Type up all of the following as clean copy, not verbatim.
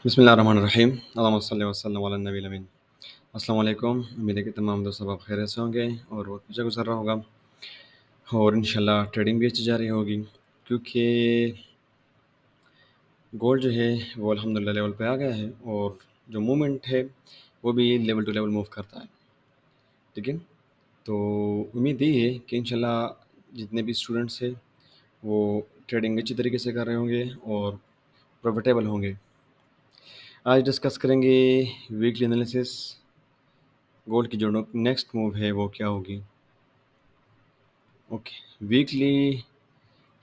बिस्मिल्लाहिर्रहमानिर्रहीम अल्लाहुम्मा सल्लि व सल्लिम अला नबील अमीन। अस्सलाम वालेकुम। उम्मीद है कि तमाम दोस्त अब खैरियत से होंगे और बहुत अच्छा गुजर रहा होगा और इंशाल्लाह ट्रेडिंग भी अच्छी जा रही होगी क्योंकि गोल्ड जो है वो अल्हम्दुलिल्लाह लेवल पे आ गया है और जो मूवमेंट है वो भी लेवल टू लेवल मूव करता है। ठीक है, तो उम्मीद यही है कि इंशाल्लाह जितने भी स्टूडेंट्स हैं वो ट्रेडिंग अच्छी तरीके से कर रहे होंगे और प्रॉफिटेबल होंगे। आज डिस्कस करेंगे वीकली एनालिसिस, गोल्ड की जो नेक्स्ट मूव है वो क्या होगी। ओके, वीकली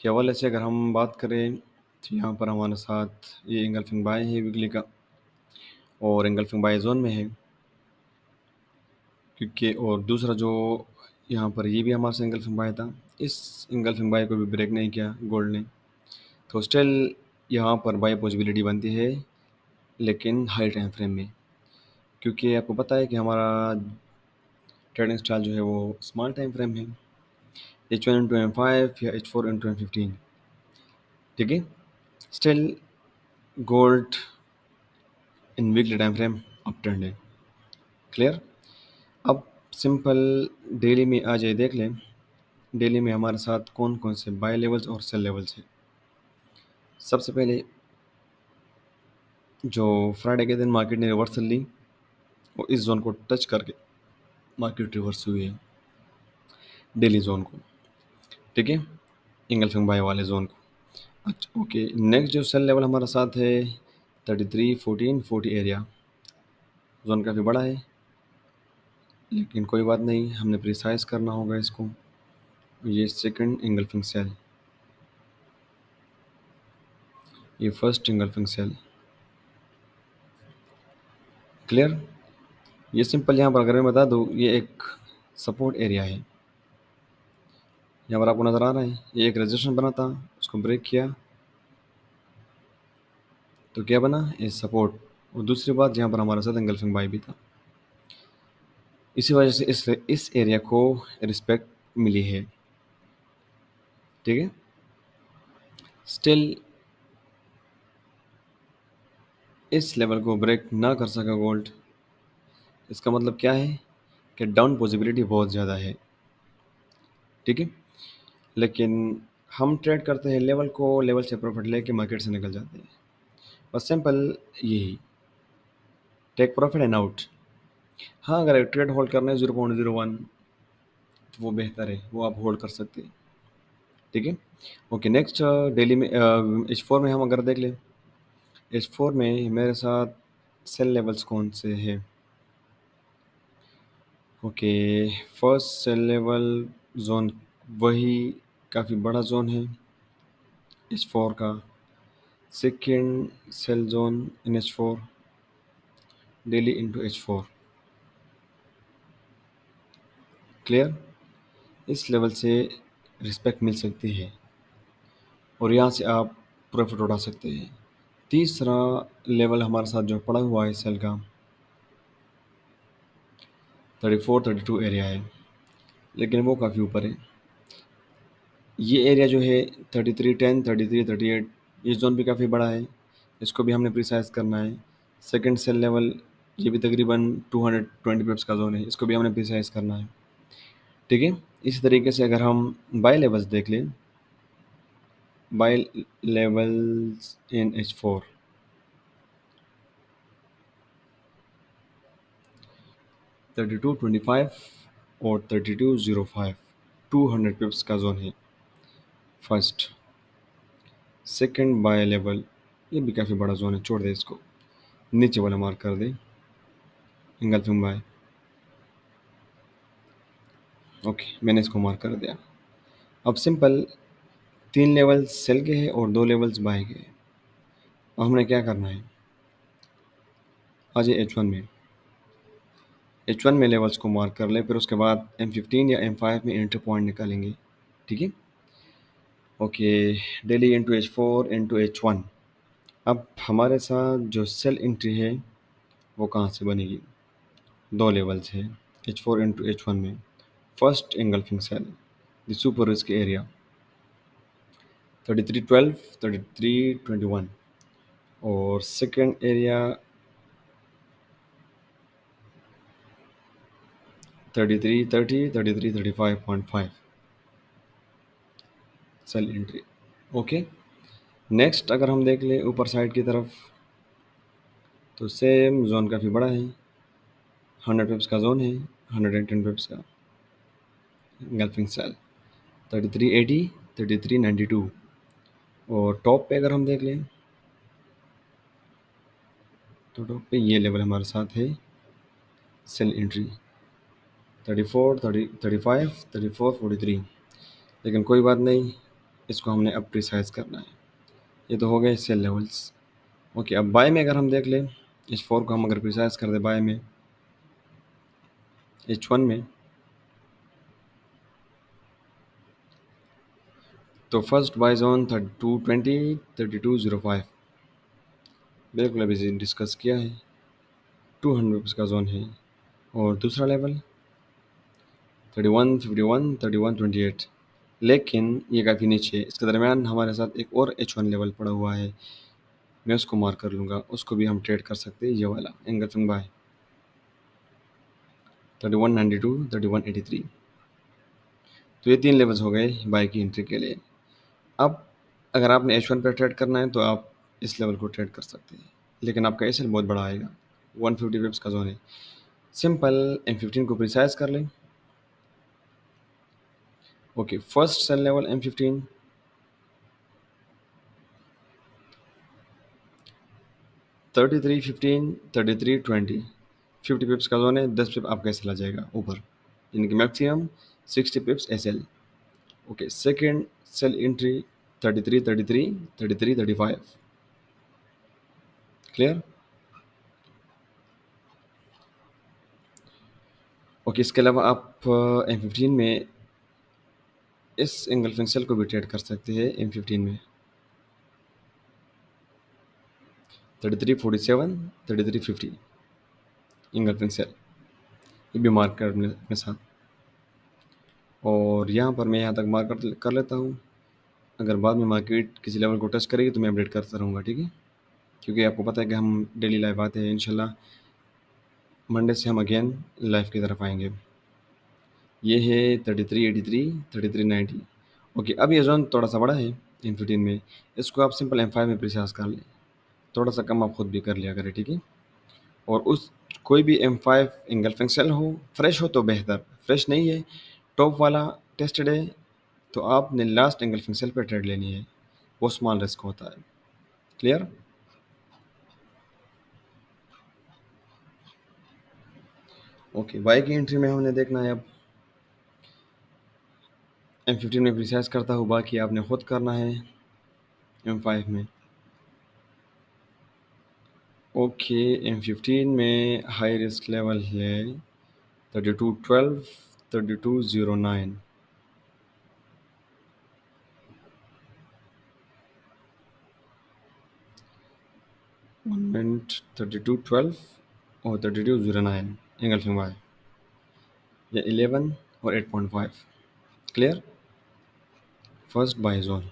के हवाले से अगर हम बात करें तो यहाँ पर हमारे साथ ये एंगल्फिंग बाय है वीकली का और एंगल्फिंग बाय जोन में है क्योंकि और दूसरा जो यहाँ पर ये भी हमारे से एंगल्फिंग बाय था, इस एंगल्फिंग बाय को भी ब्रेक नहीं किया गोल्ड ने, तो स्टिल यहाँ पर बाय पॉसिबिलिटी बनती है लेकिन हाई टाइम फ्रेम में, क्योंकि आपको पता है कि हमारा ट्रेडिंग स्टाइल जो है वो स्मॉल टाइम फ्रेम है, H1 into M5 या H4 into M15। ठीक है, still gold in weekly time frame up trend है। क्लियर। अब सिंपल डेली में आ जाए देख लें, डेली में हमारे साथ कौन कौन से बाय लेवल्स और सेल लेवल्स हैं। सबसे पहले जो फ्राइडे के दिन मार्केट ने रिवर्सल ली वो इस जोन को टच करके मार्केट रिवर्स हुई है, डेली जोन को। ठीक है, इंगल्फिंग बाय वाले जोन को। अच्छा ओके, नेक्स्ट जो सेल लेवल हमारे साथ है 33, 14, 40 एरिया। जोन काफ़ी बड़ा है लेकिन कोई बात नहीं, हमने प्रिसाइज करना होगा इसको। ये सेकंड इंगल्फिंग सेल, ये फर्स्ट इंगल्फिंग सेल। क्लियर। ये सिंपल यहाँ पर अगर मैं बता दूँ, ये एक सपोर्ट एरिया है। यहाँ पर आपको नज़र आ रहा है ये एक रेजिस्टेंस बना था, उसको ब्रेक किया तो क्या बना, ये सपोर्ट। और दूसरी बात, यहाँ पर हमारे साथ इंगल्फिंग बाय भी था, इसी वजह से इस एरिया को रिस्पेक्ट मिली है। ठीक है, स्टिल इस लेवल को ब्रेक ना कर सका गोल्ड, इसका मतलब क्या है कि डाउन पॉसिबिलिटी बहुत ज़्यादा है। ठीक है, लेकिन हम ट्रेड करते हैं लेवल को, लेवल से प्रॉफिट लेके मार्केट से निकल जाते हैं, बस सिंपल यही, टेक प्रॉफिट एंड आउट। हाँ, अगर ट्रेड होल्ड करना है 0.01 तो वो बेहतर है, वो आप होल्ड कर सकते हैं। ठीक है, ओके। नेक्स्ट डेली में H4 में हम अगर देख लें, H4 में मेरे साथ सेल लेवल्स कौन से हैं। Okay, first sell level zone वही काफ़ी बड़ा जोन है H4 का। Second sell zone in H4 daily into H4। Clear, इस लेवल से रिस्पेक्ट मिल सकती है और यहाँ से आप प्रॉफिट उठा सकते हैं। तीसरा लेवल हमारे साथ जो पड़ा हुआ है सेल का 34, 32 एरिया है, लेकिन वो काफ़ी ऊपर है। ये एरिया जो है 33, 10, 33, 38, ये जोन भी काफ़ी बड़ा है, इसको भी हमने प्रिसाइज करना है। सेकंड सेल लेवल ये भी तकरीबन 220 पिप्स का जोन है, इसको भी हमने प्रिसाइज करना है। ठीक है, इसी तरीके से अगर हम बाय लेवल्स देख लें, बाय लेवल्स इन H4 3225 और 3205, 200 पिप्स का जोन है फर्स्ट। सेकंड बाय लेवल ये भी काफ़ी बड़ा जोन है, छोड़ दे इसको, नीचे वाला मार्क कर दे इंगल्फिंग बाय। ओके, मैंने इसको मार्क कर दिया। अब सिंपल 3 लेवल्स सेल के हैं और 2 लेवल्स बाय के हैं। अब हमने क्या करना है, आज H1 में लेवल्स को मार्क कर ले, फिर उसके बाद M15 या M5 में एंट्री पॉइंट निकालेंगे। ठीक है, okay. Daily into H4 into H1। अब हमारे साथ जो सेल एंट्री है वो कहाँ से बनेगी, 2 लेवल्स है H4 इंटू H1 में। First engulfing sell the super risk area 3312, 3321। और second area 3335.5 sell entry. Okay, next अगर हम देख लें ऊपर साइड की तरफ, तो सेम जोन काफ़ी बड़ा है, 100 पिप्स का जोन है, 110 पिप्स का इंगल्फिंग सेल, 3380, 3392। और टॉप पे अगर हम देख लें, तो टॉप पे ये लेवल हमारे साथ है सेल एंट्री 34, 35, 34, 43। लेकिन कोई बात नहीं, इसको हमने अब प्रिसाइज करना है। ये तो हो गए सेल लेवल्स। ओके, अब बाय में अगर हम देख लें, H4 को हम अगर प्रिसाइज कर दें बाय में, H1 में, तो फर्स्ट बाय जोन 3220, 3205 बिल्कुल अभी डिस्कस किया है, 200 का जोन है। और दूसरा लेवल 3151, 3128, लेकिन ये काफ़ी नीचे है। इसके दरमियान हमारे साथ एक और H1 लेवल पड़ा हुआ है, मैं उसको मार्क कर लूँगा, उसको भी हम ट्रेड कर सकते हैं, ये वाला एंगल्फिंग बाय 3192, 3183। तो ये 3 लेवल्स हो गए बाय की एंट्री के लिए। अब अगर आपने H1 पे ट्रेड करना है तो आप इस लेवल को ट्रेड कर सकते हैं, लेकिन आपका एसएल बहुत बड़ा आएगा, 150 पिप्स का जोन है। सिंपल M15 को प्रिसाइज कर लें। Okay, first sell level M15 3315, 3320, 50 pips का जोन है, 10 पिप आपका एसएल आ जाएगा ऊपर, यानी कि maximum 60 pips SL. Okay, second sell entry 3333, 3335। Clear? Okay, इसके अलावा आप M15 में इस एंगल्फिंग सेल को भी ट्रेड कर सकते हैं। M15 में 3347, 3350 एंगल्फिंग सेल, ये भी मार्क कर अपने साथ। और यहाँ पर मैं यहाँ तक मार्क कर लेता हूँ। अगर बाद में मार्केट किसी लेवल को टच करेगी तो मैं अपडेट करता रहूँगा, ठीक है? क्योंकि आपको पता है कि हम डेली लाइव आते हैं, इंशाल्लाह मंडे से हम अगेन लाइव की तरफ आएंगे। ये है 3383, 3390। ओके, अब ये जोन थोड़ा सा बड़ा है M15 में, इसको आप सिंपल M5 में प्रिसाइज कर लें, थोड़ा सा कम आप खुद भी कर लिया करें, ठीक है? और उस कोई भी M5 एंगल्फिंग सेल हो, फ्रेश हो तो बेहतर, फ्रेश नहीं है, टॉप वाला टेस्टेड है, तो आपने लास्ट एंगल्फिंग सेल पर ट्रेड लेनी है, वो स्मॉल रिस्क होता है। क्लियर? ओके, बाई की एंट्री में हमने देखना है अब, M15 में प्रिसाइज करता हूँ, बाकी आपने खुद करना है M5 में। ओके, M15 में हाई रिस्क लेवल है 3212, 3209। 1 मिनट, 3212 और 3209 एंगल्फिंग बाय, या 11 और 8.5। Clear? First by zone.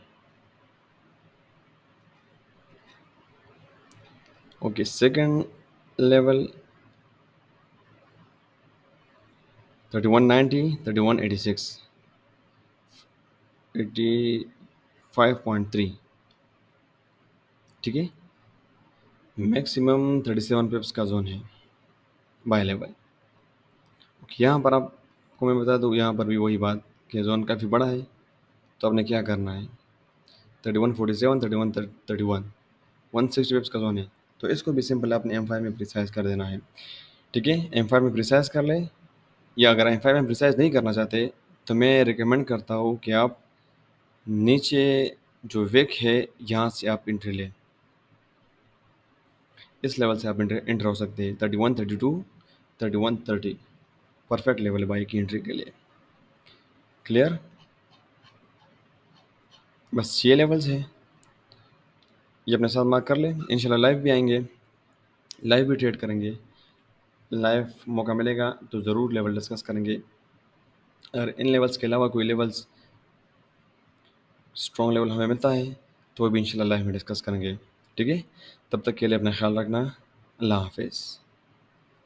Okay, second level 3190, 3186, 85.3, ठीक है? मैक्सिमम 37 पिप्स का जोन है बाय लेवल। यहाँ पर आपको मैं बता दूँ, यहाँ पर भी वही बात कि जोन काफ़ी बड़ा है, तो आपने क्या करना है, 3147, 3131, 160 पिप्स का जोन है, तो इसको भी सिंपल आपने M5 में प्रिसाइज कर देना है, ठीक है? M5 में प्रिसाइज कर लें, या अगर M5 में प्रिसाइज नहीं करना चाहते तो मैं रिकमेंड करता हूँ कि आप नीचे जो विक है यहाँ से आप एंट्री लें, इस लेवल से आप एंटर हो सकते हैं, 3132, 3130 परफेक्ट लेवल है बाई की एंट्री के लिए। क्लियर? बस ये लेवल्स हैं, ये अपने साथ मार्क कर लें। इंशाल्लाह लाइव भी आएंगे, लाइव भी ट्रेड करेंगे, लाइव मौका मिलेगा तो ज़रूर लेवल डिस्कस करेंगे। अगर इन लेवल्स के अलावा कोई लेवल्स स्ट्रॉन्ग लेवल हमें मिलता है तो वो भी इंशाल्लाह लाइव में डिस्कस करेंगे, ठीक है? तब तक के लिए अपना ख्याल रखना। अल्लाह हाफ़िज़।